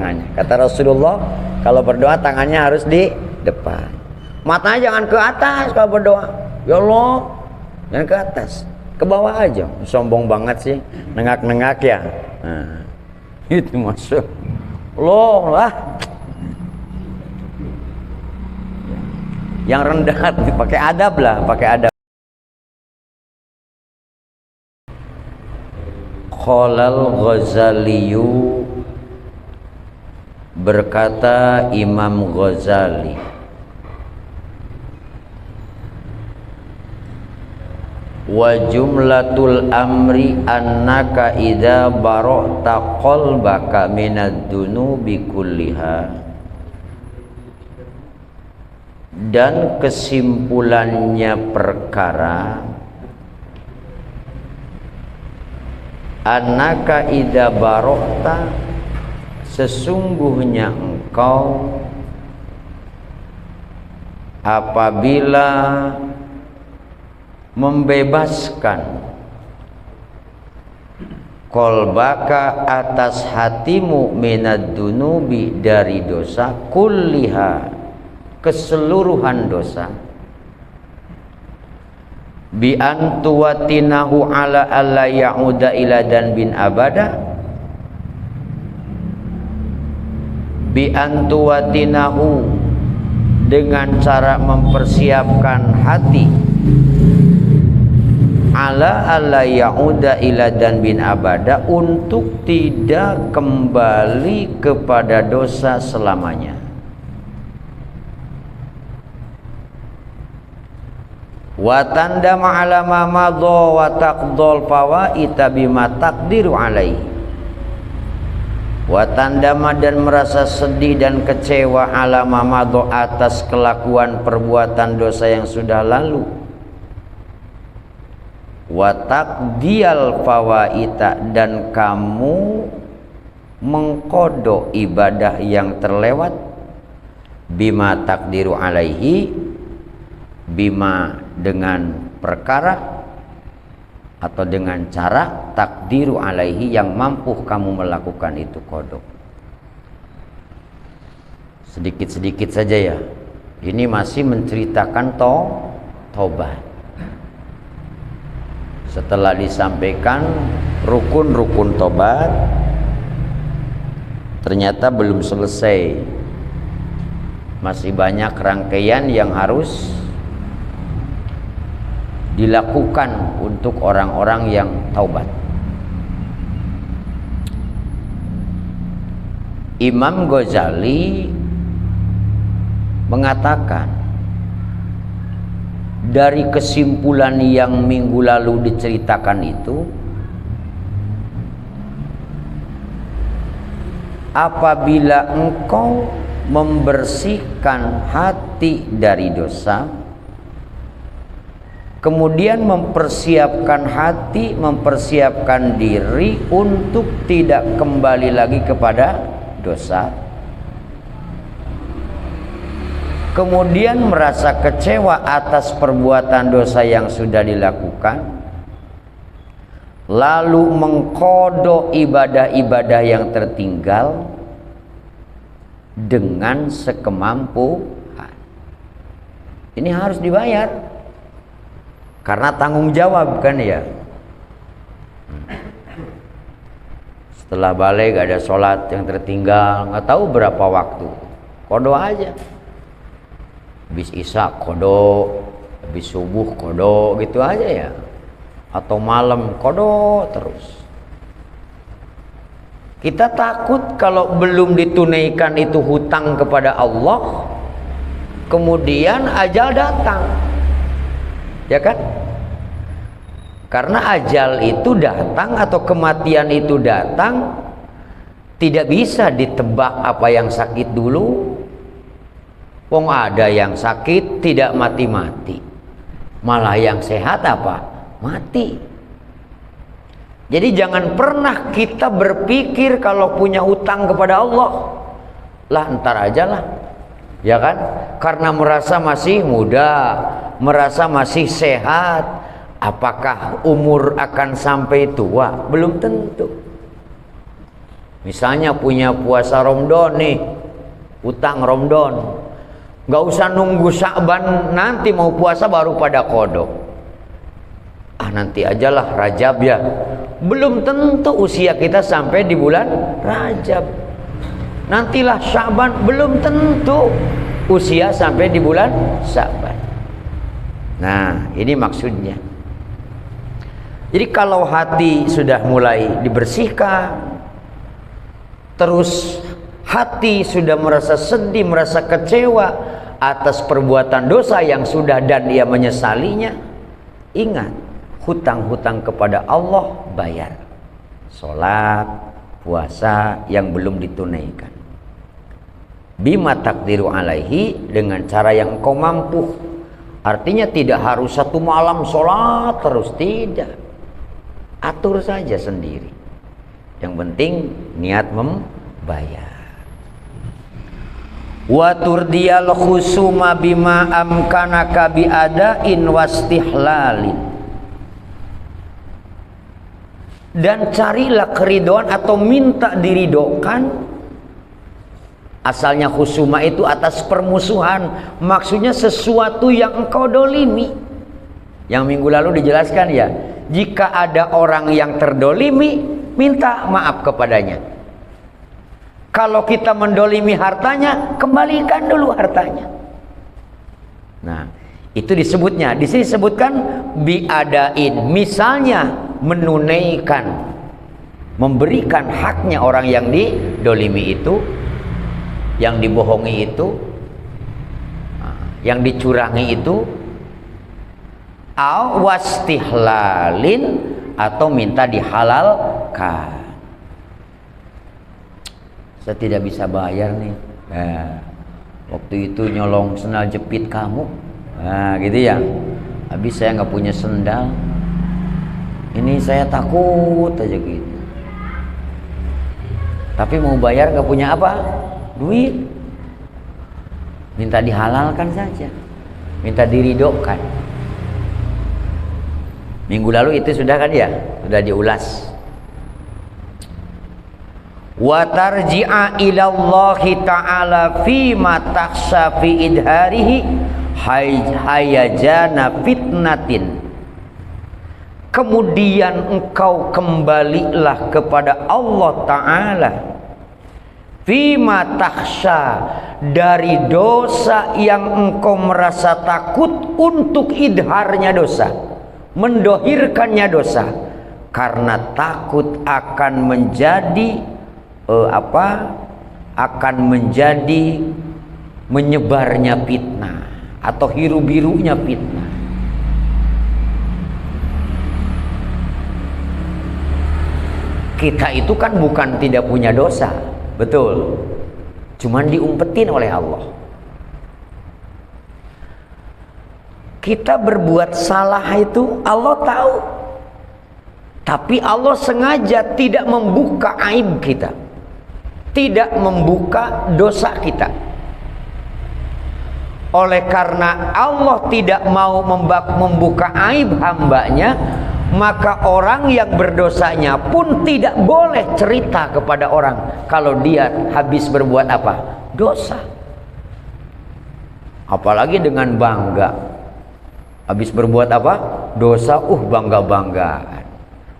tangannya. Kata Rasulullah, kalau berdoa tangannya harus di depan. Matanya jangan ke atas kalau berdoa. Ya Allah, jangan ke atas, ke bawah aja. Sombong banget sih, nengak-nengak ya. Nah, itu masuk. Allah lah. Yang rendah, pakai adab lah, pakai adab. Qolal Ghazaliyu, berkata Imam Ghazali, wa jumlatul amri annaka idza bara'ta qalbaka minad dunubi kulliha, dan kesimpulannya perkara annaka idza bara'ta, sesungguhnya engkau apabila membebaskan kolbaka atas hatimu minad dunubi, dari dosa, kulliha, keseluruhan dosa, bi antuwatinahu ala alla ya'uda ila dan bin abada, bi antuwatinahu, dengan cara mempersiapkan hati, ala alla ya'uda ila dan bin abada, untuk tidak kembali kepada dosa selamanya. Wa tandama ala ma madha wa taqdal fawaita bima taqdiru alaihi, wa tandama, dan merasa sedih dan kecewa, ala ma madha, atas kelakuan perbuatan dosa yang sudah lalu, wa taqdiyal fawaita, dan kamu mengkodok ibadah yang terlewat, bima taqdiru alaihi, bima dengan perkara atau dengan cara, takdiru alaihi, yang mampu kamu melakukan itu kodok. Sedikit-sedikit saja ya, ini masih menceritakan tobat. Setelah disampaikan rukun-rukun tobat, ternyata belum selesai, masih banyak rangkaian yang harus dilakukan untuk orang-orang yang taubat. Imam Ghazali mengatakan, dari kesimpulan yang minggu lalu diceritakan itu, apabila engkau membersihkan hati dari dosa, kemudian mempersiapkan hati, mempersiapkan diri untuk tidak kembali lagi kepada dosa, kemudian merasa kecewa atas perbuatan dosa yang sudah dilakukan, lalu mengkodok ibadah-ibadah yang tertinggal dengan sekemampuan. Ini harus dibayar, karena tanggung jawab kan ya. Setelah balik gak ada sholat yang tertinggal, nggak tahu berapa waktu, kodo aja. Habis isya kodo, habis subuh kodo, gitu aja ya. Atau malam kodo terus. Kita takut kalau belum ditunaikan itu hutang kepada Allah, kemudian ajal datang, ya kan? Karena ajal itu datang atau kematian itu datang, tidak bisa ditebak apa yang sakit dulu. Wong ada yang sakit tidak mati-mati, malah yang sehat apa? Mati. Jadi jangan pernah kita berpikir kalau punya utang kepada Allah, lah ntar aja lah, ya kan? Karena merasa masih muda, merasa masih sehat. Apakah umur akan sampai tua? Belum tentu. Misalnya punya puasa Ramadan nih, utang Ramadan, nggak usah nunggu Sya'ban nanti mau puasa baru pada kodok. Nanti ajalah Rajab ya. Belum tentu usia kita sampai di bulan Rajab. Nantilah Sya'ban, belum tentu usia sampai di bulan Sya'ban. Nah, ini maksudnya. Jadi kalau hati sudah mulai dibersihkan, terus hati sudah merasa sedih, merasa kecewa atas perbuatan dosa yang sudah dan dia menyesalinya, ingat, hutang-hutang kepada Allah bayar. Sholat, puasa yang belum ditunaikan. Bima takdiru alaihi, dengan cara yang engkau mampu. Artinya tidak harus satu malam sholat terus, tidak. Atur saja sendiri. Yang penting niat membayar. Wa turdiyal khusuma bima amkanaka bi adain wastihlalin. Dan carilah keridhaan atau minta diridokan. Asalnya khusuma itu atas permusuhan, maksudnya sesuatu yang engkau dolimi. Yang minggu lalu dijelaskan ya, jika ada orang yang terdolimi, minta maaf kepadanya. Kalau kita mendolimi hartanya, kembalikan dulu hartanya. Nah, itu disebutnya. Di sini disebutkan biadain. Misalnya menunaikan, memberikan haknya orang yang didolimi itu, yang dibohongi itu, yang dicurangi itu, awastihlalin, atau minta dihalalkan. Saya tidak bisa bayar nih. Nah, waktu itu nyolong sendal jepit kamu. Nah, gitu ya. Habis saya nggak punya sendal. Ini saya takut aja gitu. Tapi mau bayar nggak punya apa? Duit. Minta dihalalkan saja. Minta diridhokan. Minggu lalu itu sudah kan ya? Sudah diulas. Wa tarji'a ilallahi ta'ala fima takhsha fi idharihi hayajana fitnatin. Kemudian engkau kembalilah kepada Allah Ta'ala fima takhsha, dari dosa yang engkau merasa takut untuk idharnya dosa, mendohirkannya dosa, karena takut akan menjadi akan menjadi menyebarnya fitnah atau hiru-birunya fitnah. Kita itu kan bukan tidak punya dosa, betul, cuman diumpetin oleh Allah. Kita berbuat salah itu Allah tahu, tapi Allah sengaja tidak membuka aib kita, tidak membuka dosa kita. Oleh karena Allah tidak mau membuka aib hambanya, maka orang yang berdosanya pun tidak boleh cerita kepada orang kalau dia habis berbuat apa? Dosa. Apalagi dengan bangga. Habis berbuat apa? Dosa, bangga-banggaan.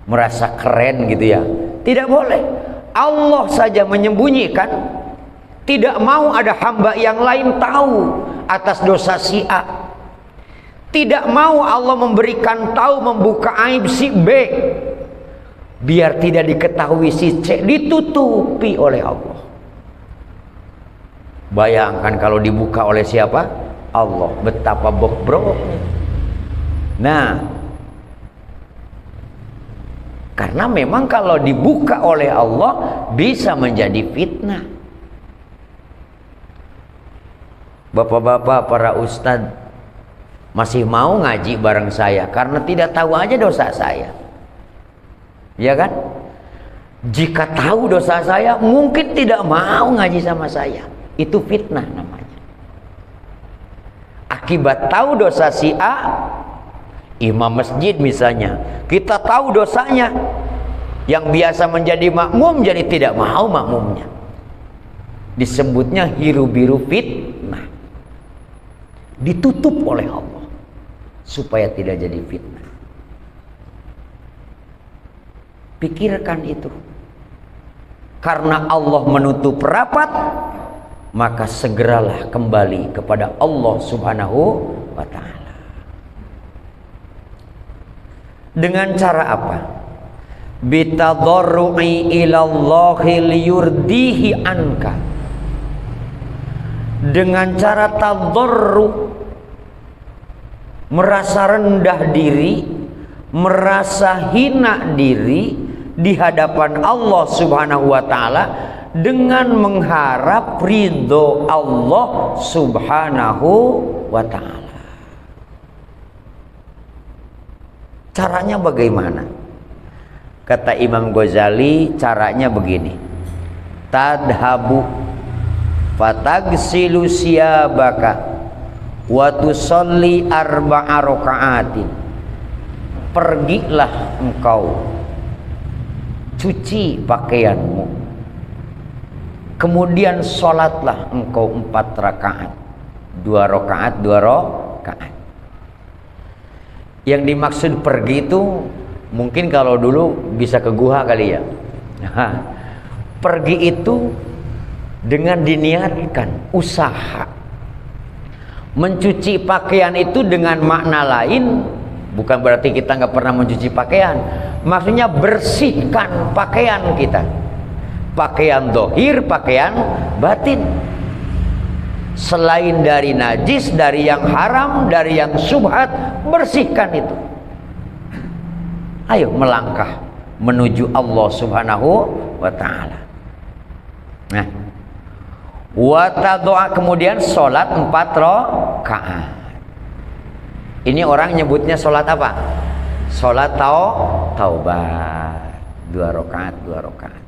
Merasa keren gitu ya. Tidak boleh. Allah saja menyembunyikan. Tidak mau ada hamba yang lain tahu atas dosa si A. Tidak mau Allah memberikan tahu, membuka aib si B, biar tidak diketahui si C, ditutupi oleh Allah. Bayangkan kalau dibuka oleh siapa? Allah. Betapa bobroknya. Nah, karena memang kalau dibuka oleh Allah bisa menjadi fitnah. Bapak-bapak, para ustadz, masih mau ngaji bareng saya karena tidak tahu aja dosa saya, ya kan? Jika tahu dosa saya mungkin tidak mau ngaji sama saya. Itu fitnah namanya. Akibat tahu dosa si A, imam masjid misalnya, kita tahu dosanya, Yang biasa menjadi makmum jadi tidak mau makmumnya. Disebutnya hiru-biru fitnah. Ditutup oleh Allah supaya tidak jadi fitnah. Pikirkan itu. Karena Allah menutup rapat, maka segeralah kembali kepada Allah Subhanahu wa ta'ala. Dengan cara apa? Bitadarru'i ilallahi liyurdihi anka. Dengan cara tadarru, merasa rendah diri, merasa hina diri di hadapan Allah Subhanahu wa ta'ala, dengan mengharap ridho Allah Subhanahu wa ta'ala. Caranya bagaimana? Kata Imam Ghazali, caranya begini. Tadhabu fatagsilu siyabaka wa tusalli arba'a raka'atin. Pergilah engkau, cuci pakaianmu, kemudian sholatlah engkau 4 rakaat, 2 rakaat, 2 rakaat. Yang dimaksud pergi itu mungkin kalau dulu bisa ke guha kali ya. Pergi itu dengan diniatkan usaha. Mencuci pakaian itu dengan makna lain, bukan berarti kita nggak pernah mencuci pakaian. Maksudnya bersihkan pakaian kita. Pakaian dohir, pakaian batin. Selain dari najis, dari yang haram, dari yang syubhat, bersihkan itu. Ayo melangkah menuju Allah Subhanahu wa ta'ala. Nah, wa tadoa, kemudian sholat 4 rakaat. Ini orang nyebutnya sholat apa? Sholat taubat, 2 rakaat, 2 rakaat.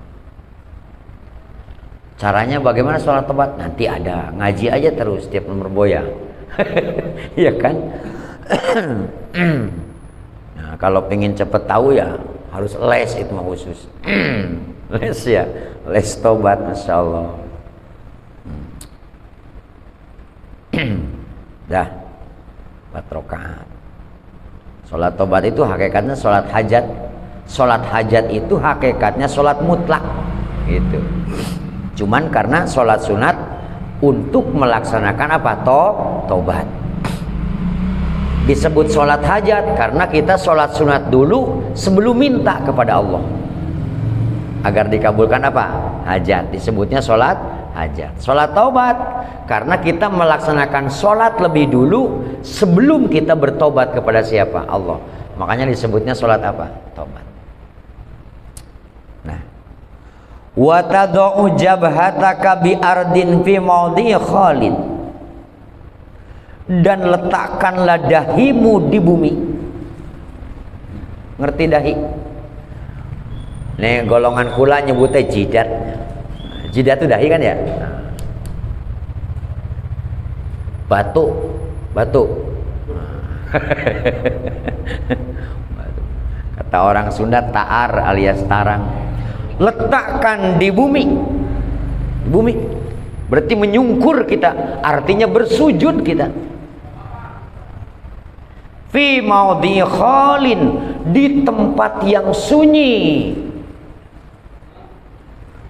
Caranya bagaimana sholat taubat? Nanti ada, ngaji aja terus setiap nomor boya. Iya kan? Nah, kalau pengen cepet tahu ya harus les, itu mah khusus. Les ya, les taubat, masya Allah. Dah 4 rakaat. Sholat taubat itu hakikatnya sholat hajat. Sholat hajat itu hakikatnya sholat mutlak gitu. Cuman karena sholat sunat untuk melaksanakan apa? Taubat. Disebut sholat hajat karena kita sholat sunat dulu sebelum minta kepada Allah agar dikabulkan apa? Hajat. Disebutnya sholat hajat. Sholat taubat karena kita melaksanakan sholat lebih dulu sebelum kita bertobat kepada siapa? Allah. Makanya disebutnya sholat apa? Taubat. Nah, wa tad'u jabhataka bi ardin fi maudhi khalid, dan letakkanlah dahimu di bumi. Ngerti dahi? Nih golongan kula nyebutnya jidat. Jidat itu dahi kan ya? Batu. Kata orang Sunda taar alias tarang. Letakkan di bumi. Bumi berarti menyungkur kita, artinya bersujud kita. Fi maudhi khalin, di tempat yang sunyi,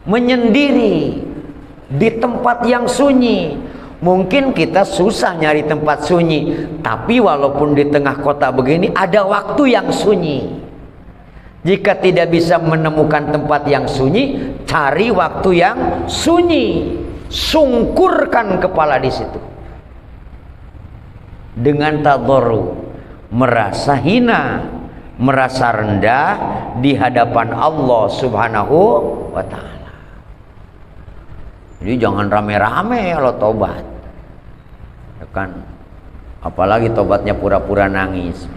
menyendiri di tempat yang sunyi. Mungkin kita susah nyari tempat sunyi, tapi walaupun di tengah kota begini ada waktu yang sunyi. Jika tidak bisa menemukan tempat yang sunyi, cari waktu yang sunyi, sungkurkan kepala di situ dengan tadarru, merasa hina, merasa rendah di hadapan Allah Subhanahu wa ta'ala. Jadi jangan rame-rame kalau tobat, ya kan? Apalagi tobatnya pura-pura nangis.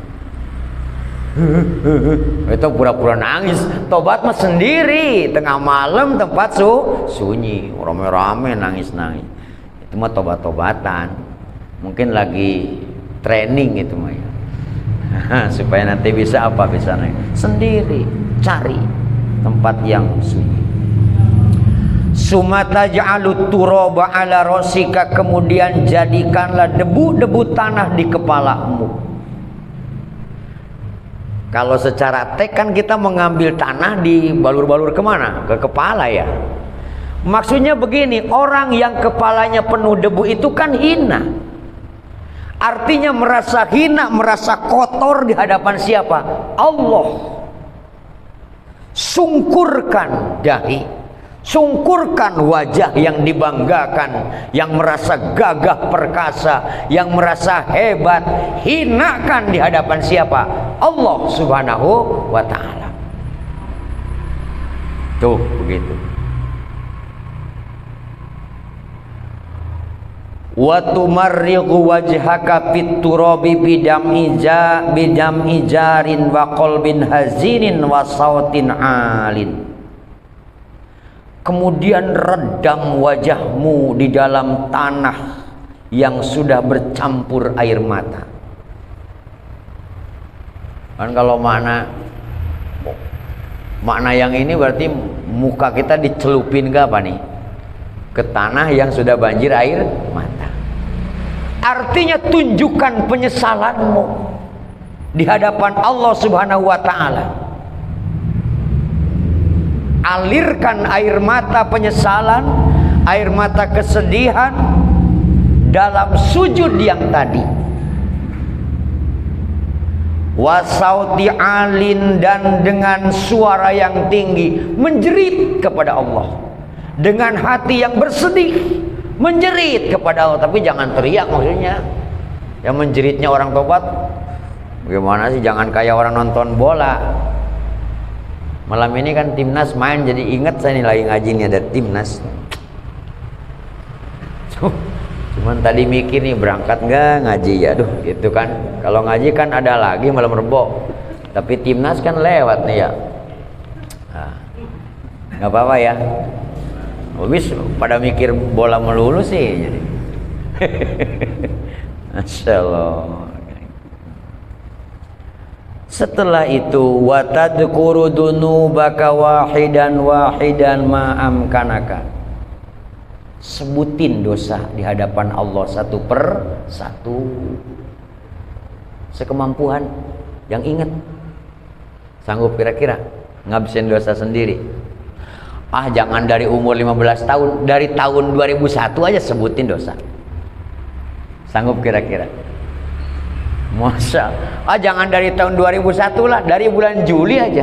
Itu pura-pura nangis. Tobat mah sendiri, tengah malam tempat sunyi, rame-rame nangis-nangis. Itu mah tobat-tobatan. Mungkin lagi training itu mah ya. Supaya nanti bisa apa? Bisa naik sendiri, cari tempat yang sunyi. Sumata ja'alut turaba ala rosika, kemudian jadikanlah debu-debu tanah di kepalamu. Kalau secara tek kan kita mengambil tanah di balur-balur kemana? Ke kepala ya. Maksudnya begini, orang yang kepalanya penuh debu itu kan hina. Artinya merasa hina, merasa kotor di hadapan siapa? Allah. Sungkurkan dahi, sungkurkan wajah yang dibanggakan, yang merasa gagah perkasa, yang merasa hebat, hinakan di hadapan siapa? Allah Subhanahu wa ta'ala. Tuh begitu. Wa tumarriqu wajhaka fit turabi bidam ijarin wa qalbin hazinin wa sautin alin. Kemudian redam wajahmu di dalam tanah yang sudah bercampur air mata. Kan kalau makna yang ini berarti muka kita dicelupin ke apa nih? Ke tanah yang sudah banjir air mata. Artinya tunjukkan penyesalanmu di hadapan Allah Subhanahu wa ta'ala. Alirkan air mata penyesalan, air mata kesedihan dalam sujud yang tadi. Wasauti alin, dan dengan suara yang tinggi menjerit kepada Allah. Dengan hati yang bersedih menjerit kepada Allah, tapi jangan teriak maksudnya. Yang menjeritnya orang tobat bagaimana sih? Jangan kayak orang nonton bola. Malam ini kan timnas main, jadi ingat saya nih lagi ngaji nih ada timnas. Cuman tadi mikir nih berangkat nggak ngaji ya, aduh gitu kan. Kalau ngaji kan ada lagi malam Rebo, tapi timnas kan lewat nih ya. Nah, nggak apa-apa ya. Habis pada mikir bola melulu sih jadi. Masya Allah. Setelah itu watadkuru dunubaka wahidan ma amkanaka. Sebutin dosa di hadapan Allah satu per satu, sekemampuan. Yang ingat, sanggup kira-kira ngabisin dosa sendiri? Ah, jangan dari umur 15 tahun, dari tahun 2001 aja sebutin dosa. Sanggup kira-kira? Masa? Ah, jangan dari tahun 2001 lah, dari bulan Juli aja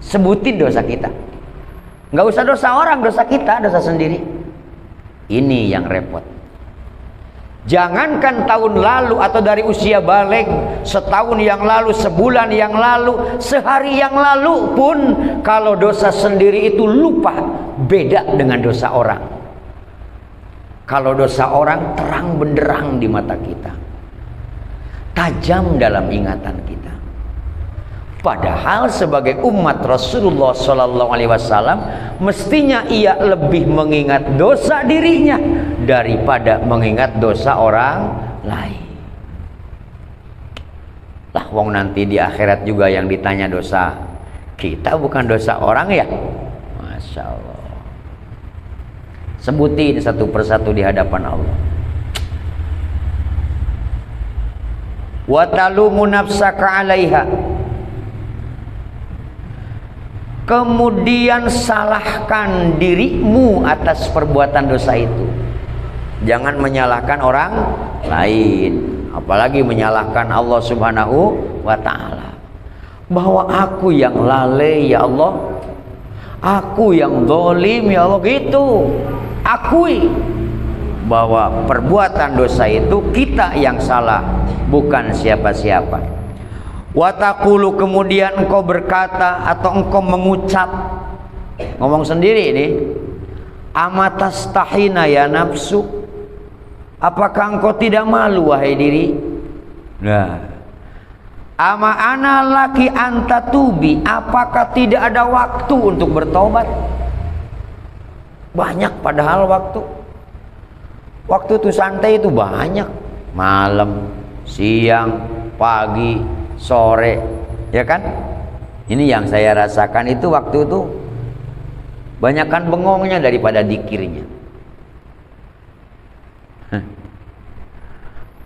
sebutin dosa kita. Nggak usah dosa orang, dosa kita, dosa sendiri. Ini yang repot. Jangankan tahun lalu atau dari usia balik, setahun yang lalu, sebulan yang lalu, sehari yang lalu pun, kalau dosa sendiri itu lupa, beda dengan dosa orang. Kalau dosa orang terang benderang di mata kita, tajam dalam ingatan kita. Padahal sebagai umat Rasulullah SAW, mestinya ia lebih mengingat dosa dirinya daripada mengingat dosa orang lain. Lah wong nanti di akhirat juga yang ditanya dosa kita, bukan dosa orang ya. Masya Allah. Sebutin satu persatu di hadapan Allah. Wa talumu nafsaka 'alaiha. Kemudian salahkan dirimu atas perbuatan dosa itu. Jangan menyalahkan orang lain, apalagi menyalahkan Allah Subhanahu wa ta'ala. Bahwa aku yang lalai ya Allah, aku yang zalim ya Allah, gitu. Akui bahwa perbuatan dosa itu kita yang salah, bukan siapa-siapa. Watakulu, kemudian engkau berkata atau engkau mengucap, ngomong sendiri ini, amatastahina ya nafsu, apakah engkau tidak malu wahai diri? Nah, ama ana laki anta tubi, apakah tidak ada waktu untuk bertobat? Banyak padahal waktu itu santai itu banyak, malam, siang, pagi, sore, ya kan? Ini yang saya rasakan itu waktu itu Banyakan bengongnya daripada dikirnya.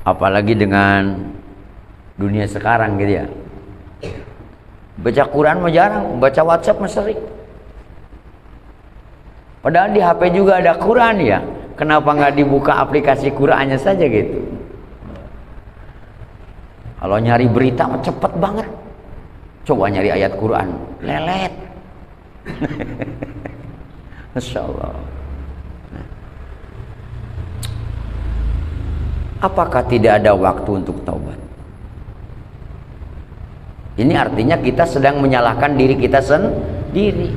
Apalagi dengan dunia sekarang gitu ya. Baca Quran mah jarang, baca WhatsApp mah sering. Padahal di HP juga ada Quran ya. Kenapa nggak dibuka aplikasi Qurannya saja gitu? Kalau nyari berita mah cepet banget. Coba nyari ayat Quran, lelet. Masya Allah. Apakah tidak ada waktu untuk taubat? Ini artinya kita sedang menyalahkan diri kita sendiri.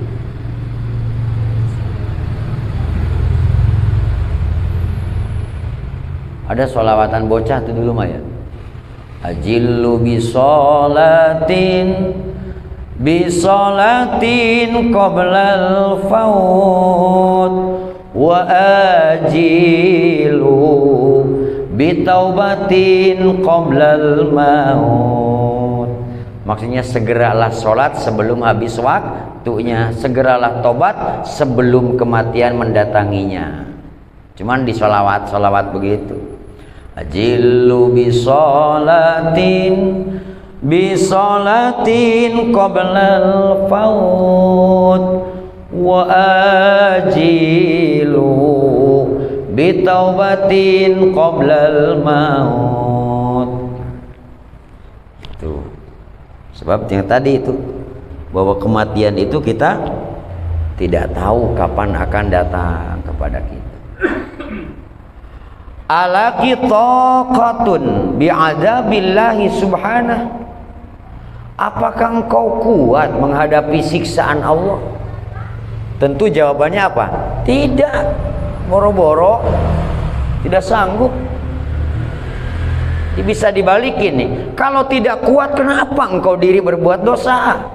Ada sholawatan bocah itu dulu mah ya. Ajillu bisolatin qoblal faut wa ajilu bitaubatin qoblal maut. Maksudnya segeralah sholat sebelum habis waktunya, segeralah tobat sebelum kematian mendatanginya. Cuman di sholawat begitu. Ajillu bisolatin qoblal faut wa ajilu bitaubatin qoblal maut. Tuh. Sebab yang tadi itu, bahwa kematian itu kita tidak tahu kapan akan datang kepada kita. Alaki taqatun bi'adabillahi subhanahu. Apakah engkau kuat menghadapi siksaan Allah? Tentu jawabannya apa? Tidak. Boro-boro tidak sanggup. Bisa dibalikin nih. Kalau tidak kuat, kenapa engkau diri berbuat dosa?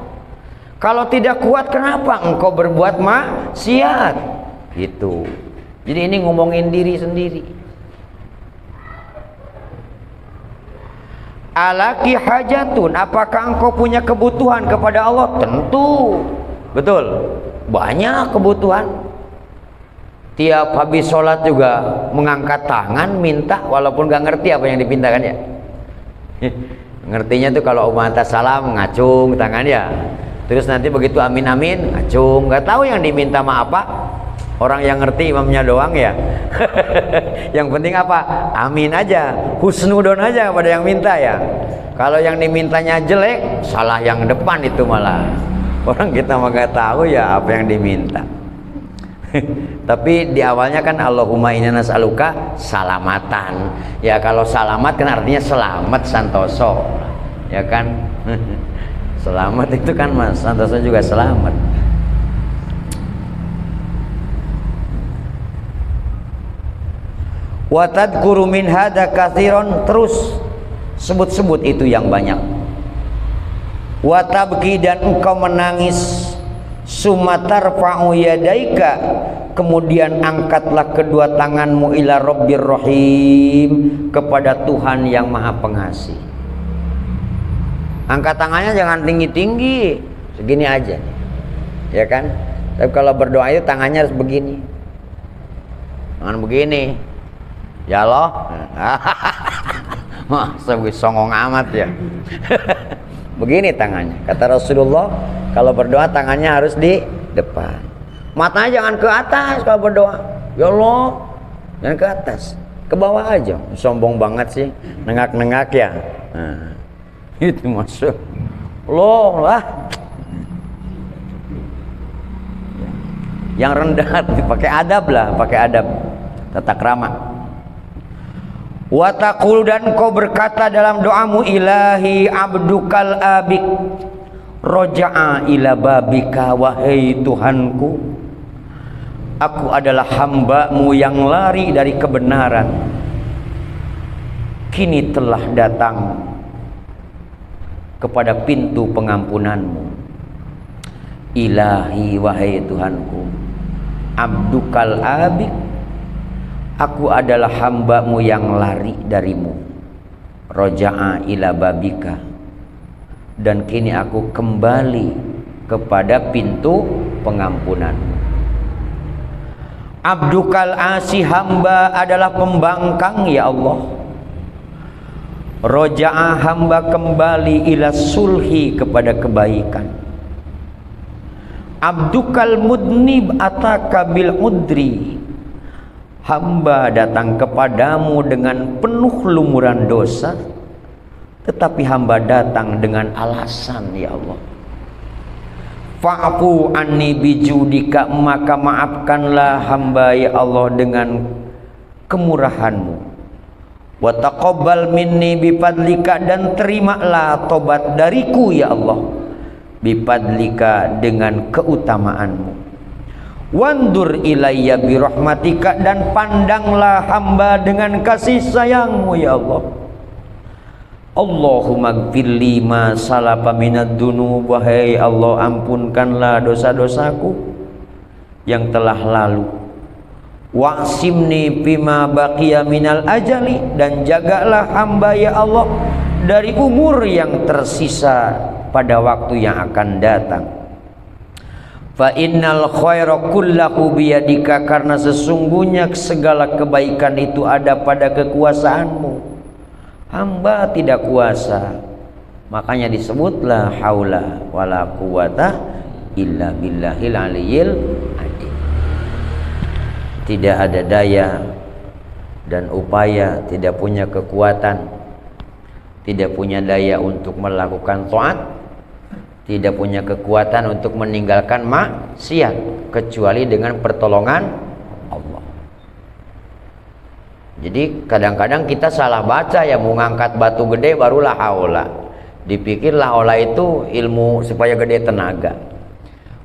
Kalau tidak kuat, kenapa engkau berbuat maksiat? Gitu. Jadi ini ngomongin diri sendiri. Alaki hajatun, apakah engkau punya kebutuhan kepada Allah? Tentu. Betul. Banyak kebutuhan. Tiap habis sholat juga mengangkat tangan minta, walaupun gak ngerti apa yang dipintakan ya. Ngertinya tuh kalau umat salam ngacung tangan ya. Terus nanti begitu amin amin ngacung, gak tahu yang diminta mah apa. Orang yang ngerti imamnya doang ya. Yang penting apa? Amin aja, husnudon aja kepada yang minta ya. Kalau yang dimintanya jelek, salah yang depan itu malah. Orang kita mah gak tahu ya apa yang diminta. Tapi di awalnya kan Allahumma inna nas'aluka salamatan. Ya kalau selamat kan artinya selamat santoso. Ya kan? Selamat itu kan Mas, santoso juga selamat. Wa tadhkuru min hadza katsiran, terus sebut-sebut itu yang banyak. Wa tabki, dan engkau menangis. Sumatarfa'u yadaika, kemudian angkatlah kedua tanganmu ila Rabbir Rahim, kepada Tuhan yang Maha Pengasih. Angkat tangannya jangan tinggi-tinggi, segini aja, ya kan? Tapi kalau berdoa itu tangannya harus begini, jangan begini. Ya Allah, masa songong amat ya. Begini tangannya, kata Rasulullah, kalau berdoa tangannya harus di depan. Matanya jangan ke atas kalau berdoa. Ya Allah, jangan ke atas, ke bawah aja. Sombong banget sih, nengak-nengak ya. Nah, itu masuk. Loh lah. Yang rendah, pakai adab lah, pakai adab, tata krama. Wa taqul, dan kau berkata dalam doamu, ilahi abdukal abik roja'a ila babika, wahai Tuhanku, aku adalah hambamu yang lari dari kebenaran, kini telah datang kepada pintu pengampunanmu. Ilahi, wahai Tuhanku, abdukal abik, aku adalah hambamu yang lari darimu, roja'a ila babika, dan kini aku kembali kepada pintu pengampunanmu. Abdukal asi, hamba adalah pembangkang ya Allah. Roja'a, hamba kembali ila sulhi, kepada kebaikan. Abdukal mudnib ataka bil udri, hamba datang kepadamu dengan penuh lumuran dosa, tetapi hamba datang dengan alasan ya Allah. Fa'fu anni bijudika, maka maafkanlah hamba ya Allah dengan kemurahanmu. Wa taqabbal minni bifadlika, dan terimalah tobat dariku ya Allah, bifadlika, dengan keutamaanmu. Wandur ilayya birahmatika, dan pandanglah hamba dengan kasih sayangmu ya Allah. Allahumma gfirli ma salafa minad dunub, wahai Allah ampunkanlah dosa-dosaku yang telah lalu. Wa'simni bima baqiya minal ajali, dan jagalah hamba ya Allah dari umur yang tersisa pada waktu yang akan datang. Fa innal khaira kullahu biyadika, karena sesungguhnya segala kebaikan itu ada pada kekuasaanmu. Hamba tidak kuasa, makanya disebutlah haula wala quwata illa billahil aliyil azim. Tidak ada daya dan upaya, tidak punya kekuatan, tidak punya daya untuk melakukan taat, tidak punya kekuatan untuk meninggalkan maksiat, kecuali dengan pertolongan Allah. Jadi kadang-kadang kita salah baca ya, mau ngangkat batu gede barulah haula. Dipikirlah haula itu ilmu supaya gede tenaga.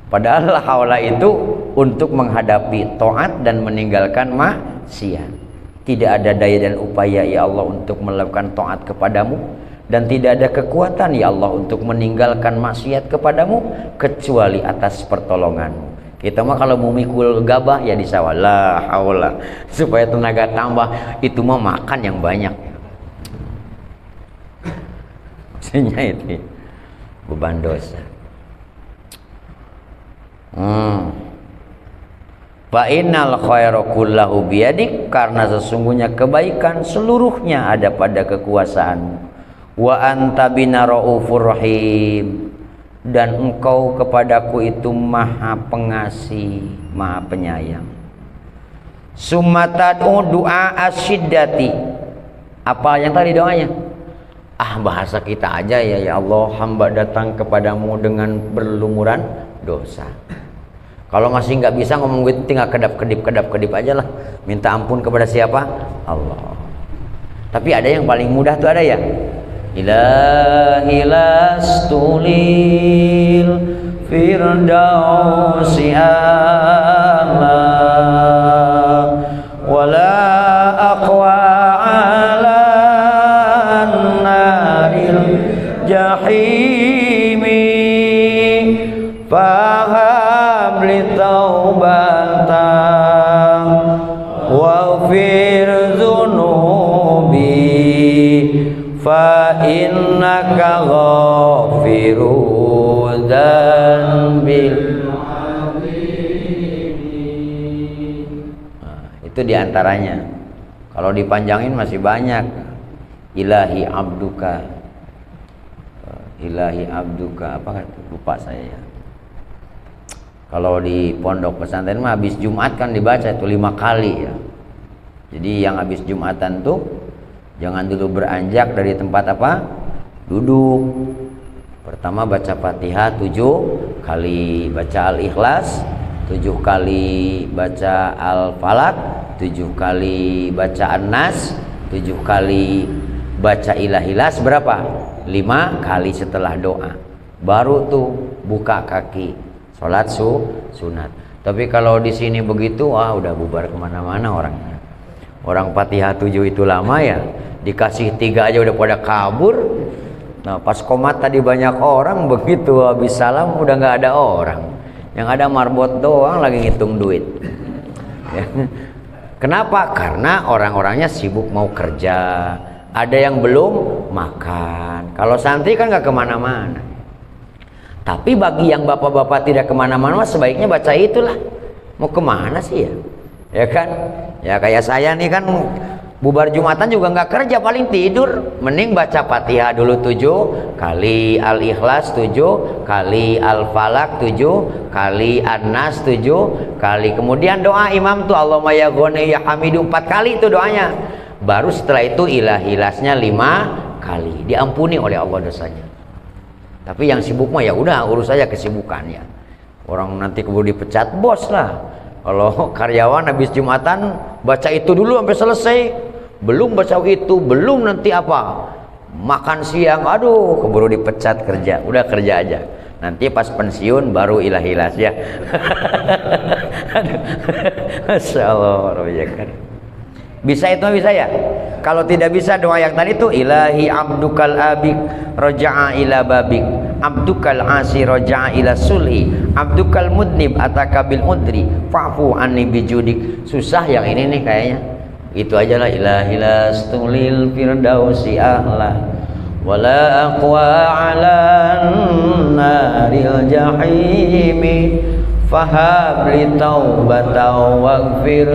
Padahal haula itu untuk menghadapi taat dan meninggalkan maksiat. Tidak ada daya dan upaya ya Allah untuk melakukan taat kepadamu, dan tidak ada kekuatan ya Allah untuk meninggalkan maksiat kepadamu, kecuali atas pertolonganmu. Kita mah kalau mau mikul gabah ya disawah, la haula, supaya tenaga tambah, itu mah makan yang banyak. Maksudnya itu beban dosa. Fa innal khaira kullahu biyadik, karena sesungguhnya kebaikan seluruhnya ada pada kekuasaanmu. Wa anta bina raufur rahim, dan engkau kepadaku itu maha pengasih, maha penyayang. Summatad'u doa asyiddati, apa yang tadi doanya? Bahasa kita aja ya, ya Allah hamba datang kepadamu dengan berlumuran dosa. Kalau masih nggak bisa ngomong gitu, tinggal kedap-kedip aja lah, minta ampun kepada siapa? Allah. Tapi ada yang paling mudah tuh, ada ya, Ilahi lastulil firdausi a'la wala aqwa ala naril jahimi faham li taubatan waghfir dzunubi fa innaka ghafiru dzanbil. Itu diantaranya. Kalau dipanjangin masih banyak. Ilahi abduka, ilahi abduka, apa kan, lupa saya ya. Kalau di pondok pesantren mah habis Jumat kan dibaca itu 5 kali ya. Jadi yang habis Jumatan tuh jangan dulu beranjak dari tempat apa? Duduk. Pertama baca Fatihah 7 kali, baca Al-Ikhlas 7 kali, baca Al-Falaq 7 kali, baca An-Nas 7 kali, baca Ilahilas berapa? 5 kali setelah doa. Baru tuh buka kaki, sholat sunat. Tapi kalau di sini begitu, udah bubar kemana-mana orangnya. Orang Fatihah 7 itu lama ya, dikasih 3 aja udah pada kabur. Nah pas komat tadi banyak orang, begitu habis salam udah nggak ada orang. Yang ada marbot doang lagi ngitung duit. Ya. Kenapa? Karena orang-orangnya sibuk mau kerja, ada yang belum makan. Kalau santri kan nggak kemana-mana. Tapi bagi yang bapak-bapak tidak kemana-mana, sebaiknya baca itulah. Mau kemana sih ya? Ya kan? Ya kayak saya nih kan bubar Jumatan juga nggak kerja, paling tidur. Mending baca Fatihah dulu 7 kali, Al-Ikhlas 7 kali, Al-Falaq 7 kali, An-Nas 7 kali. Kemudian doa imam tuh Allahumma ya Ghani ya Hamidu 4 kali itu doanya. Baru setelah itu Ilahilasnya 5 kali. Diampuni oleh Allah dosanya. Tapi yang sibuk mah ya udah urus aja kesibukannya. Orang nanti keburu dipecat bos lah. Kalau karyawan habis Jumatan baca itu dulu sampai selesai. Belum baca itu, belum nanti apa? Makan siang, aduh keburu dipecat kerja. Udah kerja aja. Nanti pas pensiun baru Ilahilas ya. Masya Allah, bisa itu bisa ya. Kalau tidak bisa doa yang tadi itu ilahi abdukal abik roja'a ila babik, abdukal asi roja'a ila sulhi, abdukal mudnib atakabil udri fa'fu anni bijudik. Susah yang ini nih kayaknya. Itu aja lah, ilahi lastulil firdausi ahla wala aqwa ala naril jahimi fahabli taubatan waghfir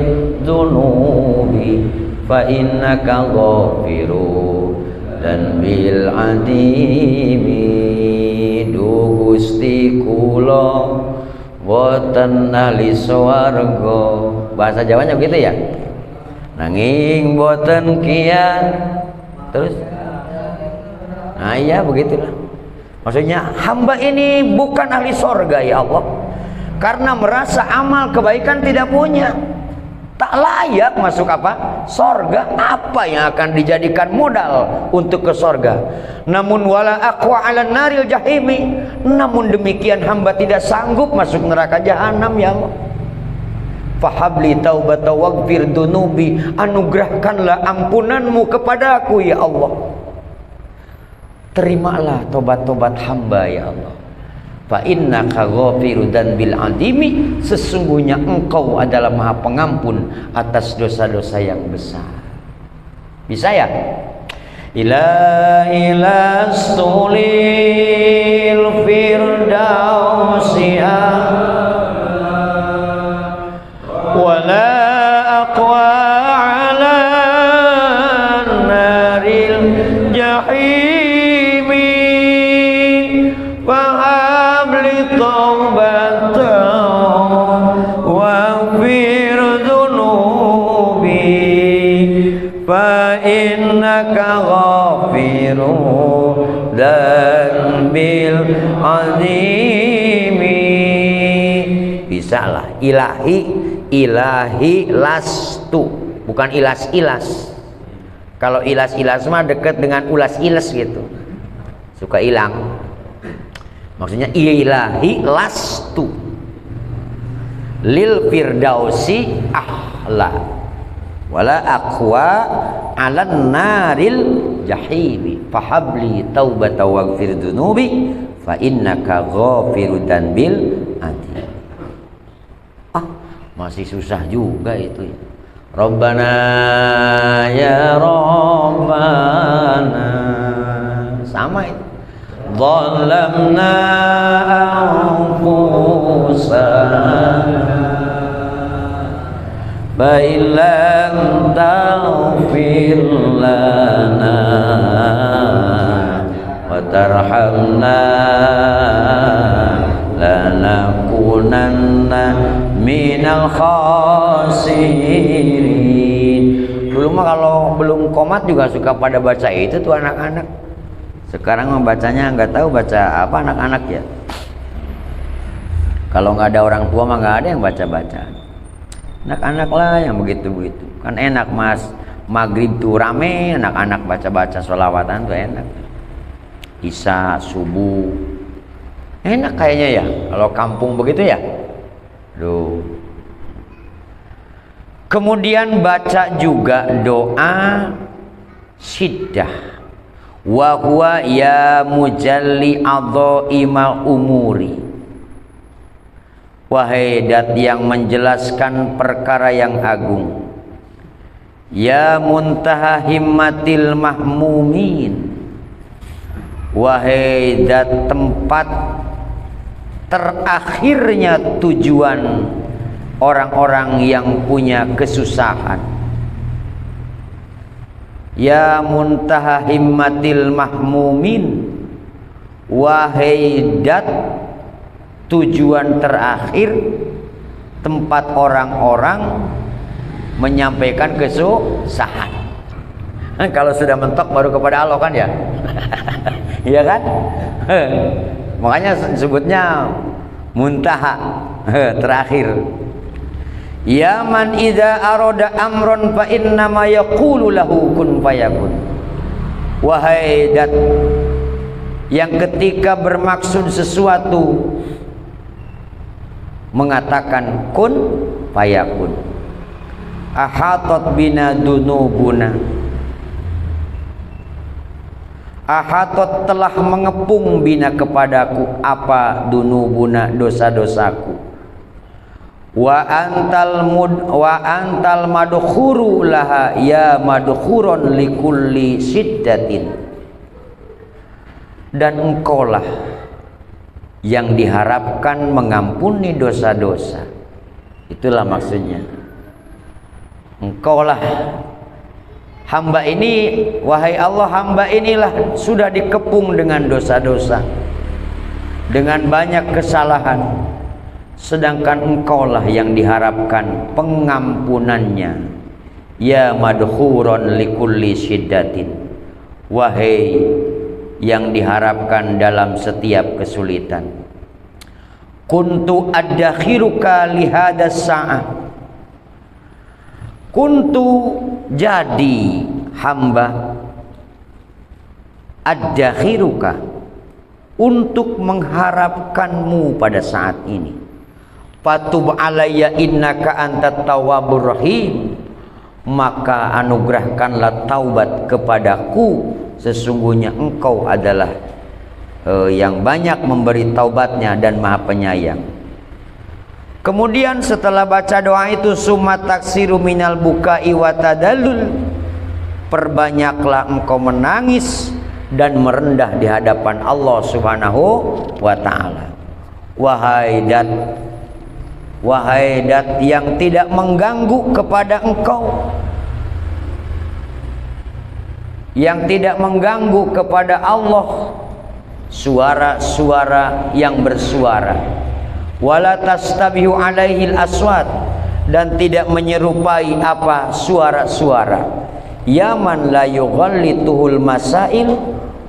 dhunubi fa innaka ghafiru dan bil adimi. Du Gusti kula boten ahli swarga. Bahasa Jawanya begitu ya. Nanging boten kian terus. Nah iya begitulah. Maksudnya hamba ini bukan ahli sorga ya Allah, karena merasa amal kebaikan tidak punya, tak layak masuk apa? Sorga. Apa yang akan dijadikan modal untuk ke sorga? Namun wala aqwa ala naril jahimi, namun demikian hamba tidak sanggup masuk neraka jahanam ya Allah. Fahabli taubata waghfir dunubi, anugerahkanlah ampunanmu kepadaku ya Allah. Terimalah tobat-tobat hamba ya Allah. Fa innaka ghafiru dan bil adimi, sesungguhnya engkau adalah maha pengampun atas dosa-dosa yang besar. Bisa ya? Ilahi lastulil firdausi wala aqwa ala naril jahimi fahabli taubatan waghfir dhunubi fa innaka ghafiru dan bil azimi. Bisa lah. Ilahi lastu, bukan ilas-ilas. Kalau ilas-ilas mah deket dengan ulas-ilas gitu, suka hilang. Maksudnya ilahi lastu lil firdausi ahla wala aqwa alan naril jahimi fahabli taubata waghfir dunubi fa innaka ghafiru dan bil adil. Masih susah juga itu ya. Rabbana ya Rabbana, sama itu. Zalamna anfusana fa illam taghfir lana wa tarhamna lanakunanna minal khasirin. Dulu mah kalau belum komat juga suka pada baca itu tuh anak-anak. Sekarang membacanya nggak tahu baca apa anak-anak ya. Kalau nggak ada orang tua mah nggak ada yang baca-baca. Anak-anak lah yang begitu-begitu. Kan enak mas, maghrib tuh rame anak-anak baca-baca sholawatan tuh enak. Isya, subuh, enak kayaknya ya. Kalau kampung begitu ya. Duh. Kemudian baca juga doa syiddah. Wa huwa ya mujalli adhaimal umuri. Wahai dat yang menjelaskan perkara yang agung. Ya muntaha himmatil mahmumin. Wahai dat tempat terakhirnya tujuan orang-orang yang punya kesusahan. Ya muntaha himmatil mahmumin, wahai dat tujuan terakhir tempat orang-orang menyampaikan kesusahan. Kalau sudah mentok baru kepada Allah kan ya. Iya kan? Makanya sebutnya muntaha, terakhir. Ya man idza arada amron fa inna ma yaqulu lahu kun fayakun. Wahai dat yang ketika bermaksud sesuatu mengatakan kun fayakun. Ahatat bina dunubuna, ahatat telah mengepung bina kepadaku apa dunubuna, dosa-dosaku. Wa antal madkhuru laha ya madkhuron likulli syiddatin. Dan engkaulah yang diharapkan mengampuni dosa-dosa. Itulah maksudnya. Engkaulah hamba ini, wahai Allah, hamba inilah sudah dikepung dengan dosa-dosa, dengan banyak kesalahan, sedangkan engkaulah yang diharapkan pengampunannya. Ya madkhuron likulli syiddatin, wahai yang diharapkan dalam setiap kesulitan. Kuntu adakhiruka lihadas sa'ah, kuntu jadi hamba adakhiruka untuk mengharapkanmu pada saat ini. Fatub alayya innaka antat tawwabur rahim, maka anugerahkanlah taubat kepadaku, sesungguhnya engkau adalah yang banyak memberi taubatnya dan maha penyayang. Kemudian setelah baca doa itu, summa taksiru minal bukai wa tadallul, perbanyaklah engkau menangis dan merendah di hadapan Allah Subhanahu wa taala. Wahai dat yang tidak mengganggu kepada engkau, yang tidak mengganggu kepada Allah suara-suara yang bersuara, wala tastabihu alaihil aswat, dan tidak menyerupai apa suara-suara. Yaman la yughallituhul masail,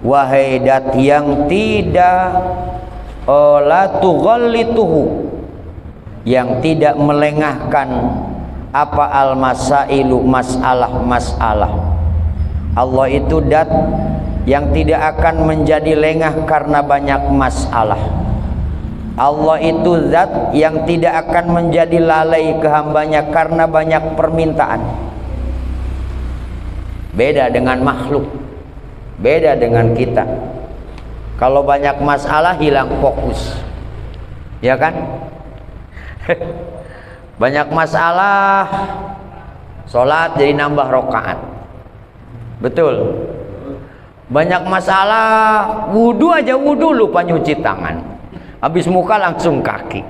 wahai dat yang tidak la tughallituhu, yang tidak melengahkan apa al masailu, masalah-masalah. Allah itu dat yang tidak akan menjadi lengah karena banyak masalah. Allah itu zat yang tidak akan menjadi lalai ke hambanya karena banyak permintaan. Beda dengan makhluk, beda dengan kita. Kalau banyak masalah hilang fokus, ya kan? Banyak masalah, sholat jadi nambah rokaat. Betul. Banyak masalah, wudhu aja wudhu lupa nyuci tangan, habis muka langsung kaki.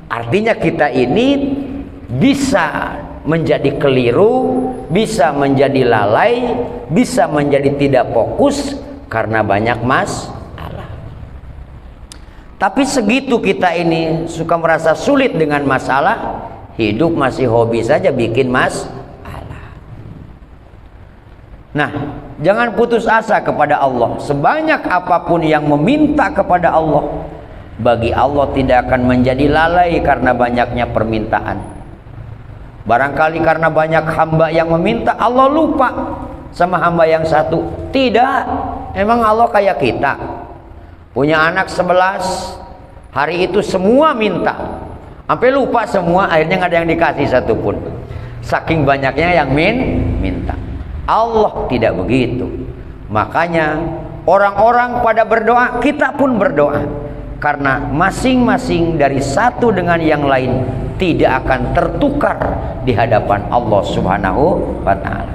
Artinya kita ini bisa menjadi keliru, bisa menjadi lalai, bisa menjadi tidak fokus karena banyak masalah. Tapi segitu kita ini suka merasa sulit dengan masalah, hidup masih hobi saja bikin masalah. Nah, jangan putus asa kepada Allah. Sebanyak apapun yang meminta kepada Allah, bagi Allah tidak akan menjadi lalai karena banyaknya permintaan. Barangkali karena banyak hamba yang meminta, Allah lupa sama hamba yang satu. Tidak, emang Allah kayak kita. Punya anak 11, hari itu semua minta, sampai lupa semua, akhirnya nggak ada yang dikasih satupun, saking banyaknya yang minta. Allah tidak begitu. Makanya orang-orang pada berdoa, kita pun berdoa, karena masing-masing dari satu dengan yang lain tidak akan tertukar di hadapan Allah Subhanahu wa ta'ala.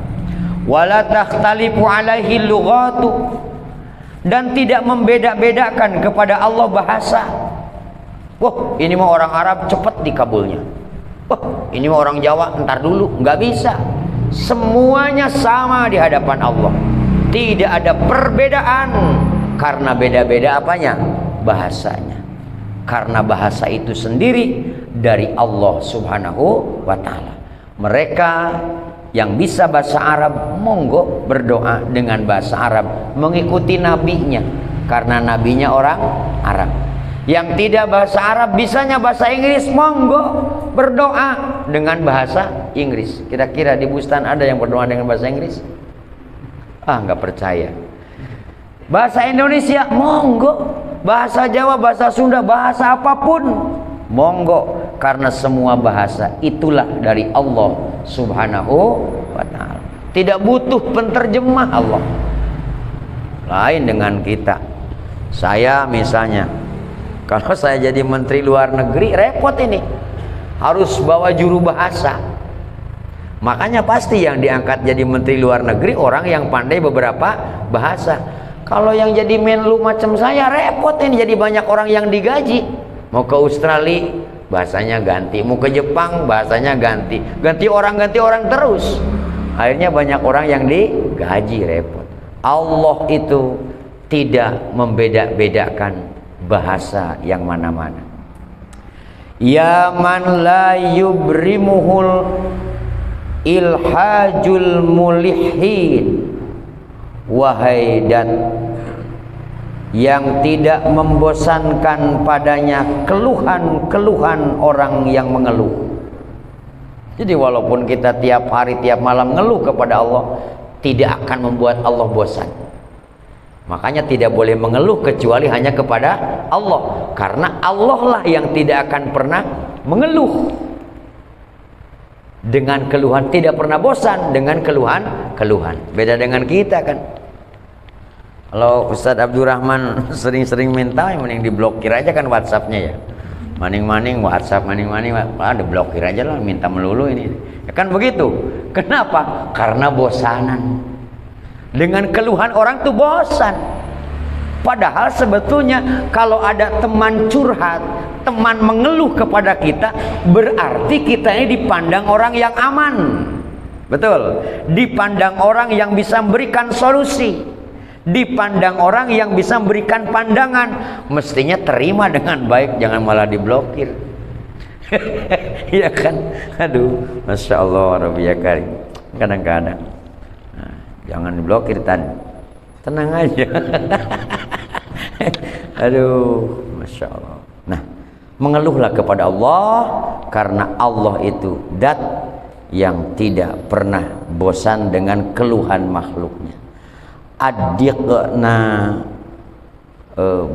Wala takhtalifu alaihi lughatu, dan tidak membeda-bedakan kepada Allah bahasa. Wah, ini mah orang Arab cepat dikabulnya. Wah, ini mah orang Jawa ntar dulu. Nggak bisa. Semuanya sama di hadapan Allah. Tidak ada perbedaan. Karena beda-beda apanya? Bahasanya. Karena bahasa itu sendiri dari Allah Subhanahu wa ta'ala. Mereka yang bisa bahasa Arab, monggo berdoa dengan bahasa Arab, mengikuti nabinya, karena nabinya orang Arab. Yang tidak bahasa Arab, bisanya bahasa Inggris, monggo berdoa dengan bahasa Inggris. Kira-kira di Bustan ada yang berdoa dengan bahasa Inggris? Nggak percaya. Bahasa Indonesia, monggo. Bahasa Jawa, bahasa Sunda, bahasa apapun, monggo. Karena semua bahasa itulah dari Allah Subhanahu wa ta'ala. Tidak butuh penterjemah Allah. Lain dengan kita. Saya misalnya, kalau saya jadi menteri luar negeri, repot ini. Harus bawa juru bahasa. Makanya pasti yang diangkat jadi menteri luar negeri orang yang pandai beberapa bahasa. Kalau yang jadi menlu macam saya, repot ini. Jadi banyak orang yang digaji. Mau ke Australia, bahasanya ganti. Mau ke Jepang, bahasanya ganti. Ganti orang terus. Akhirnya banyak orang yang digaji, repot. Allah itu tidak membeda-bedakan bahasa yang mana-mana. Ya man la yubrimuhul ilhajul mulihin. Wahai dat yang tidak membosankan padanya keluhan-keluhan orang yang mengeluh. Jadi walaupun kita tiap hari tiap malam ngeluh kepada Allah, tidak akan membuat Allah bosan. Makanya tidak boleh mengeluh kecuali hanya kepada Allah, karena Allah lah yang tidak akan pernah mengeluh. Dengan keluhan, tidak pernah bosan dengan keluhan. Beda dengan kita kan. Kalau Ustadz Abdurrahman sering-sering minta, mending diblokir aja kan WhatsAppnya ya. Maning-maning WhatsApp, maning-maning, diblokir aja lah, minta melulu ini. Ya kan begitu. Kenapa? Karena bosanan. Dengan keluhan orang tuh bosan. Padahal sebetulnya kalau ada teman curhat, teman mengeluh kepada kita, berarti kita ini dipandang orang yang aman. Betul. Dipandang orang yang bisa memberikan solusi. Dipandang orang yang bisa memberikan pandangan. Mestinya terima dengan baik, jangan malah diblokir. Iya kan? Aduh, Masya Allah, Rabbi ya Karim. Kadang-kadang jangan diblokir tadi. Tenang aja. Aduh, Masya Allah. Nah, mengeluhlah kepada Allah, karena Allah itu dat yang tidak pernah bosan dengan keluhan makhluknya. Adiqna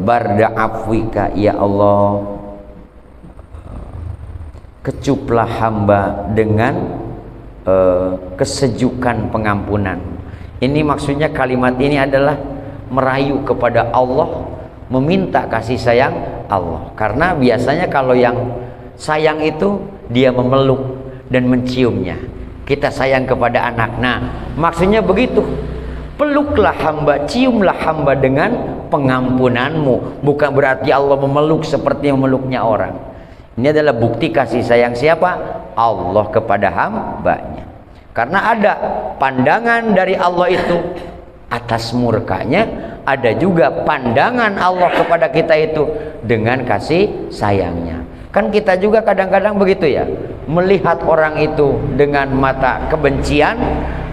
barda afwika, ya Allah, kecuplah hamba dengan kesejukan pengampunan. Ini maksudnya kalimat ini adalah merayu kepada Allah, meminta kasih sayang Allah. Karena biasanya kalau yang sayang itu dia memeluk dan menciumnya. Kita sayang kepada anak. Nah, maksudnya begitu. Peluklah hamba, ciumlah hamba dengan pengampunanmu. Bukan berarti Allah memeluk seperti memeluknya orang. Ini adalah bukti kasih sayang siapa? Allah kepada hambanya. Karena ada pandangan dari Allah itu atas murkanya, ada juga pandangan Allah kepada kita itu dengan kasih sayangnya. Kan kita juga kadang-kadang begitu ya, melihat orang itu dengan mata kebencian,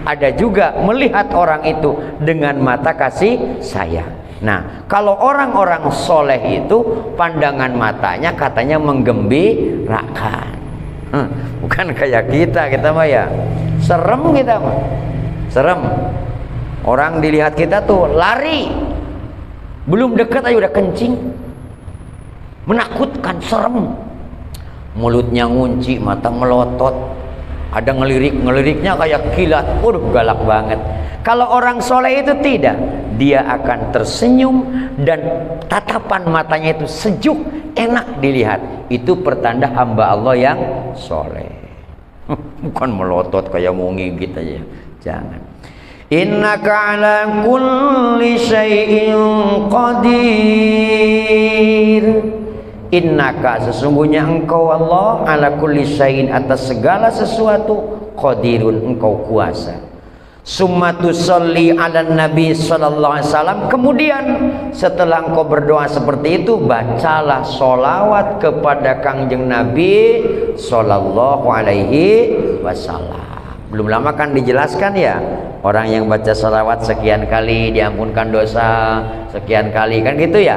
ada juga melihat orang itu dengan mata kasih sayang. Nah, kalau orang-orang soleh itu pandangan matanya katanya menggembirakan. Bukan kayak kita mah ya serem, kita mah serem. Orang dilihat kita tuh lari, belum dekat aja udah kencing, menakutkan, serem. Mulutnya ngunci, mata melotot, ada ngeliriknya kayak kilat, galak banget. Kalau orang soleh itu tidak, dia akan tersenyum dan tatapan matanya itu sejuk, enak dilihat. Itu pertanda hamba Allah yang soleh. Bukan melotot kayak mau ngigit aja, jangan. Innaka ala kulli syai'in qadir. innaka sesungguhnya engkau Allah ala kulli syai'in atas segala sesuatu qadirun engkau kuasa. Summa tusalli ala nabi sallallahu alaihi wasallam, kemudian setelah engkau berdoa seperti itu bacalah sholawat kepada kangjeng Nabi sallallahu alaihi wasallam. Belum lama kan dijelaskan ya, orang yang baca sholawat sekian kali diampunkan dosa sekian kali, kan gitu ya.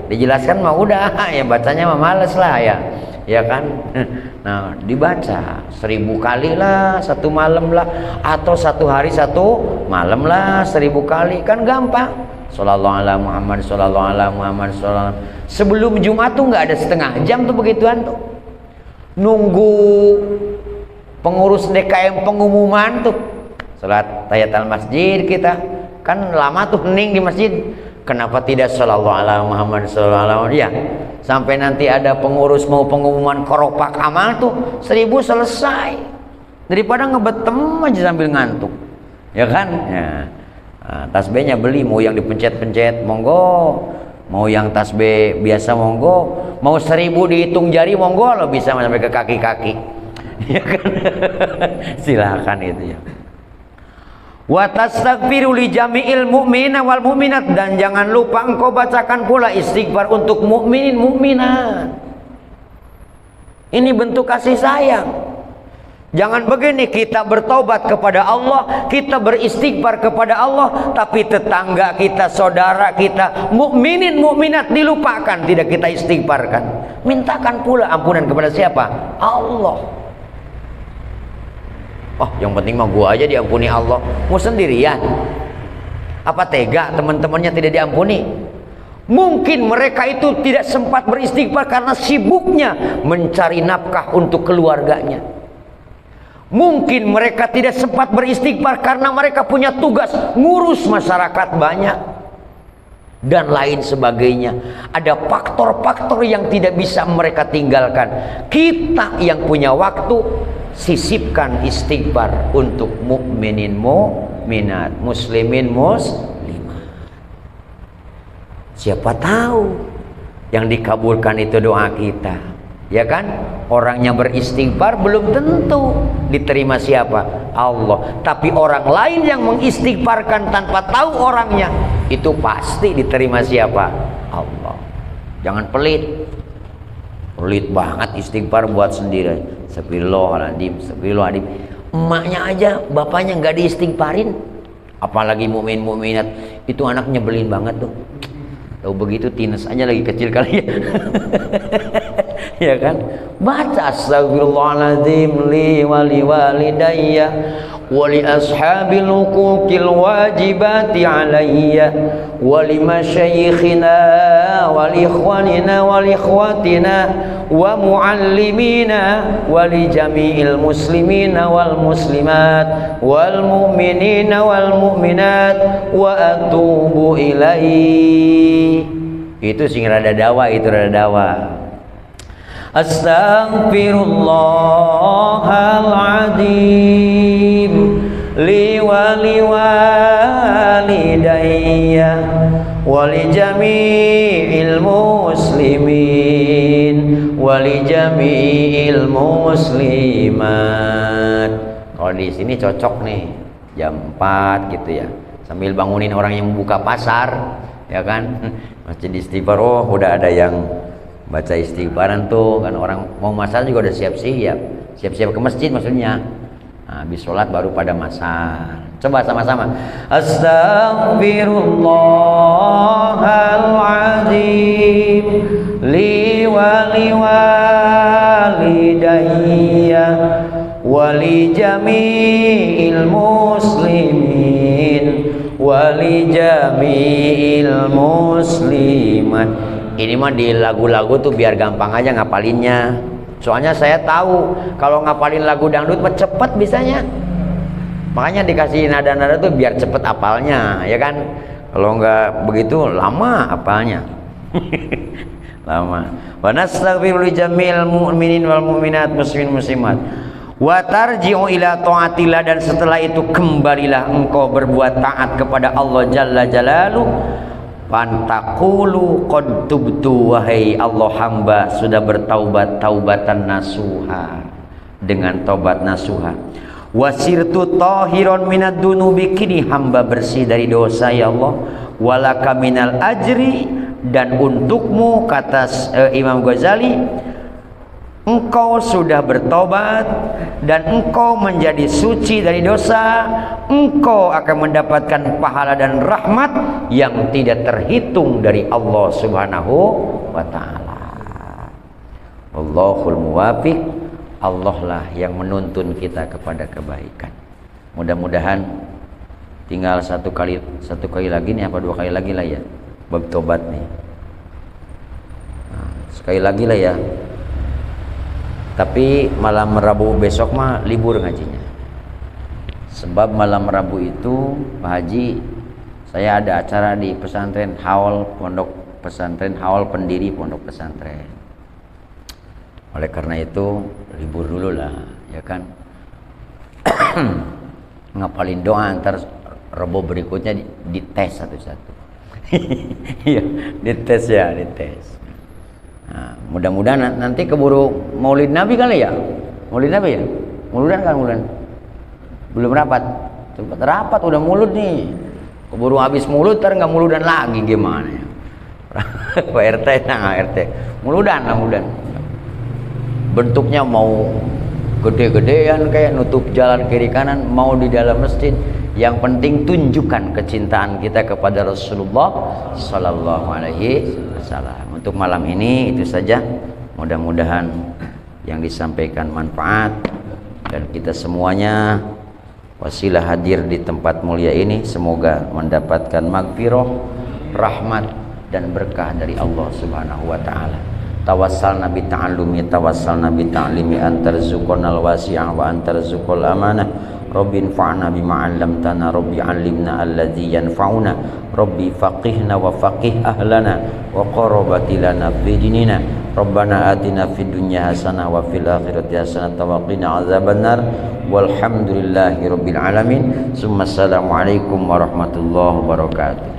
Dijelaskan mah udah, yang bacanya mah males lah ya kan. Nah dibaca 1000 kali lah satu malam lah, atau satu hari satu malam lah 1000 kali, kan gampang. Shallallahu ala Muhammad, shallallahu ala Muhammad, shallallahu. Sebelum Jumat tuh nggak ada setengah jam tuh begituan tuh, nunggu pengurus DKM pengumuman tuh salat tahiyatul masjid. Kita kan lama tuh hening di masjid, kenapa tidak shallallahu ala Muhammad sallallahu ya, sampai nanti ada pengurus mau pengumuman koropak amal tuh 1000 selesai, daripada ngebetem aja sambil ngantuk ya kan ya. Nah, tasbihnya beli, mau yang dipencet-pencet monggo, mau yang tasbih biasa monggo, mau 1000 dihitung jari monggo lo bisa sampai ke kaki-kaki ya kan. Silakan itu ya. Wa tastaghfiru li jami'il mu'minina wal mu'minat, dan jangan lupa engkau bacakan pula istighfar untuk mukminin mukminat. Ini bentuk kasih sayang. Jangan begini, kita bertobat kepada Allah, kita beristighfar kepada Allah, tapi tetangga kita, saudara kita, mukminin mukminat dilupakan, tidak kita istighfarkan. Mintakan pula ampunan kepada siapa? Allah. Oh, yang penting mah gua aja diampuni Allah. Mau sendirian? Apa tega teman-temannya tidak diampuni? Mungkin mereka itu tidak sempat beristighfar karena sibuknya mencari nafkah untuk keluarganya. Mungkin mereka tidak sempat beristighfar karena mereka punya tugas ngurus masyarakat banyak dan lain sebagainya. Ada faktor-faktor yang tidak bisa mereka tinggalkan. Kita yang punya waktu, sisipkan istighfar untuk mukminin mukminat, muslimin muslimat. Siapa tahu yang dikabulkan itu doa kita, ya kan? Orangnya beristighfar belum tentu diterima siapa? Allah. Tapi orang lain yang mengistighfarkan tanpa tahu orangnya, itu pasti diterima siapa? Allah. Jangan pelit. Pelit banget istighfar buat sendiri. Astagfirullahaladzim, astagfirullahaladzim. Emaknya aja, bapaknya nggak diistighfarin, apalagi mukmin mukminat. Itu anak nyebelin banget tuh. Tahu begitu tines aja lagi kecil kali ya. Ya kan? Baca astagfirullahaladzim li wali walidayya wali ashabil huquqil wajibati alayya wali masyayikhina wali ikhwanina wali ikhwatina wa muallimina wali jami'il muslimina wal muslimat wal mu'minina wal mu'minat wa atubu ilaihi. Itu sing rada dawa, itu rada dawa. Astaghfirullahaladzim li wali walidayya wali jami'il muslimin wali jami'il muslimat. Kalau di sini cocok nih jam 4 gitu ya, sambil bangunin orang yang buka pasar ya kan. Masjid istighfar, oh udah ada yang baca istighfaran tuh kan, orang mau masak juga udah siap-siap ke masjid maksudnya. Nah, habis sholat baru pada masak. Coba sama-sama. Astaghfirullahaladzim li wali walidayya wali jami'il muslimin wali jami'il muslimat. Ini mah di lagu-lagu tuh biar gampang aja ngapalinnya. Soalnya saya tahu kalau ngapalin lagu dangdut mah cepet bisanya. Makanya dikasih nada-nada tuh biar cepet apalnya, ya kan? Kalau nggak begitu lama apalnya. Lama. Wa nastaghfiru li jamil mu'minin wal mu'minat muslimin muslimat. Wa tarji'u ila ta'atillah, dan setelah itu kembalilah engkau berbuat taat kepada Allah Jalla Jalaluh. Fantaqulu qad tubtu, wahai Allah, hamba sudah bertaubat taubatan nasuha, dengan taubat nasuha. Wasirtu tahiron minad dunubi, kini hamba bersih dari dosa ya Allah. Walaka minal ajri, dan untukmu, kata Imam Ghazali, engkau sudah bertobat dan engkau menjadi suci dari dosa, engkau akan mendapatkan pahala dan rahmat yang tidak terhitung dari Allah Subhanahu wa ta'ala. Wallahul muwafiq, Allah lah yang menuntun kita kepada kebaikan. Mudah-mudahan tinggal satu kali lagi nih, apa 2 kali lagi lah ya bab tobat nih. Nah, sekali lagi lah ya. Tapi malam Rabu besok mah libur ngajinya. Sebab malam Rabu itu Pak Haji, saya ada acara di pesantren Haul, pondok pesantren Haul, pendiri pondok pesantren. Oleh karena itu libur dulu lah, ya kan. Ngapalin doa, ntar Rabu berikutnya dites satu-satu. Iya, dites ya, dites. Nah, mudah-mudahan nanti keburu Maulid Nabi kali ya. Maulid Nabi ya? Mauludan kan, Mauludan? Belum rapat. Cepat rapat udah mulut nih. Keburu habis mulut ntar nggak Mauludan lagi gimana ya? Pak RT, nah RT. Mauludan lah, Mauludan. Bentuknya mau gede-gedean kayak nutup jalan kiri kanan, mau di dalam masjid. Yang penting tunjukkan kecintaan kita kepada Rasulullah Sallallahu Alaihi Wasallam. Untuk malam ini itu saja. Mudah-mudahan yang disampaikan manfaat dan kita semuanya wasilah hadir di tempat mulia ini semoga mendapatkan magfirah, rahmat dan berkah dari Allah Subhanahu wa taala. Tawassalna bi ta'allumi, tawassalna bi ta'limi, antarzuqnal wasi'a wa antarzuqul amanah. Rabbi anfa'na bima 'allamtana, Rabbi 'allimna alladzi yanfa'una, Rabbi faqihna wa faqih ahlana wa qarabati lana fi dinina. Rabbana atina fid dunya hasanah wa fil akhirati hasanah wa qina azabannar. Walhamdulillahi rabbil alamin. Assalamualaikum warahmatullahi wabarakatuh.